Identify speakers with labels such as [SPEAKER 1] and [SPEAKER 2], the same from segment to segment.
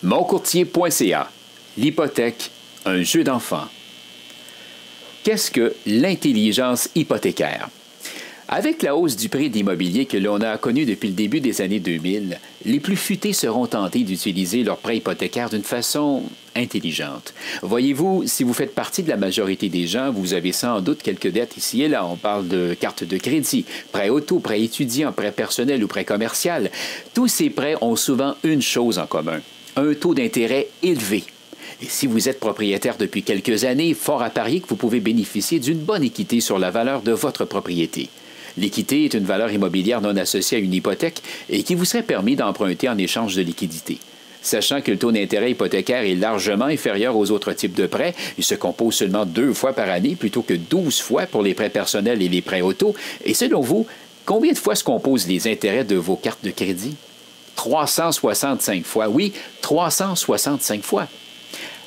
[SPEAKER 1] Moncourtier.ca. L'hypothèque, un jeu d'enfant. Qu'est-ce que l'intelligence hypothécaire? Avec la hausse du prix de l'immobilier que l'on a connue depuis le début des années 2000, les plus futés seront tentés d'utiliser leur prêt hypothécaire d'une façon intelligente. Voyez-vous, si vous faites partie de la majorité des gens, vous avez sans doute quelques dettes ici et là. On parle de cartes de crédit, prêt auto, prêt étudiant, prêt personnel ou prêt commercial. Tous ces prêts ont souvent une chose en commun, un taux d'intérêt élevé. Et si vous êtes propriétaire depuis quelques années, fort à parier que vous pouvez bénéficier d'une bonne équité sur la valeur de votre propriété. L'équité est une valeur immobilière non associée à une hypothèque et qui vous serait permis d'emprunter en échange de liquidité. Sachant que le taux d'intérêt hypothécaire est largement inférieur aux autres types de prêts, il se compose seulement 2 fois par année plutôt que 12 fois pour les prêts personnels et les prêts auto. Et selon vous, combien de fois se composent les intérêts de vos cartes de crédit? 365 fois, oui, 365 fois.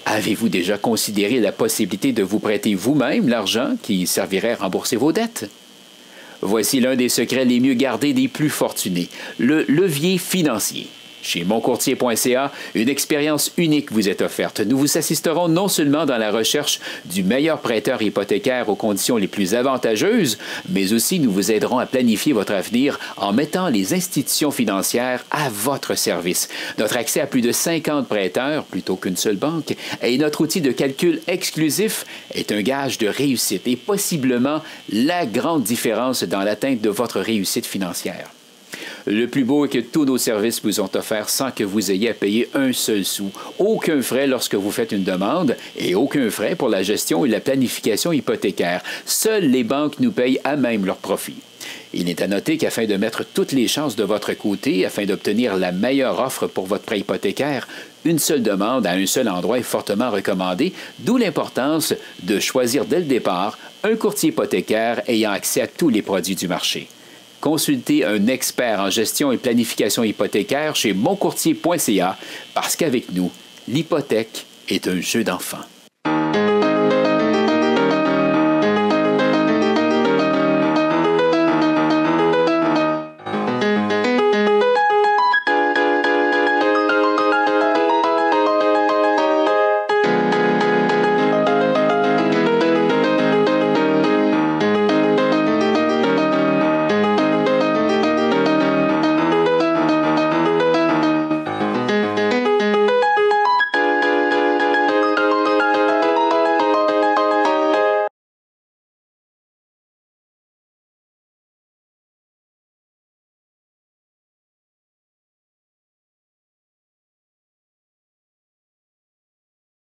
[SPEAKER 1] Avez-vous déjà considéré la possibilité de vous prêter vous-même l'argent qui servirait à rembourser vos dettes? Voici l'un des secrets les mieux gardés des plus fortunés, le levier financier. Chez Moncourtier.ca, une expérience unique vous est offerte. Nous vous assisterons non seulement dans la recherche du meilleur prêteur hypothécaire aux conditions les plus avantageuses, mais aussi nous vous aiderons à planifier votre avenir en mettant les institutions financières à votre service. Notre accès à plus de 50 prêteurs, plutôt qu'une seule banque, et notre outil de calcul exclusif est un gage de réussite et possiblement la grande différence dans l'atteinte de votre réussite financière. Le plus beau est que tous nos services vous ont offerts sans que vous ayez à payer un seul sou. Aucun frais lorsque vous faites une demande et aucun frais pour la gestion et la planification hypothécaire. Seules les banques nous payent à même leurs profits. Il est à noter qu'afin de mettre toutes les chances de votre côté, afin d'obtenir la meilleure offre pour votre prêt hypothécaire, une seule demande à un seul endroit est fortement recommandée, d'où l'importance de choisir dès le départ un courtier hypothécaire ayant accès à tous les produits du marché. Consultez un expert en gestion et planification hypothécaire chez Moncourtier.ca parce qu'avec nous, l'hypothèque est un jeu d'enfant.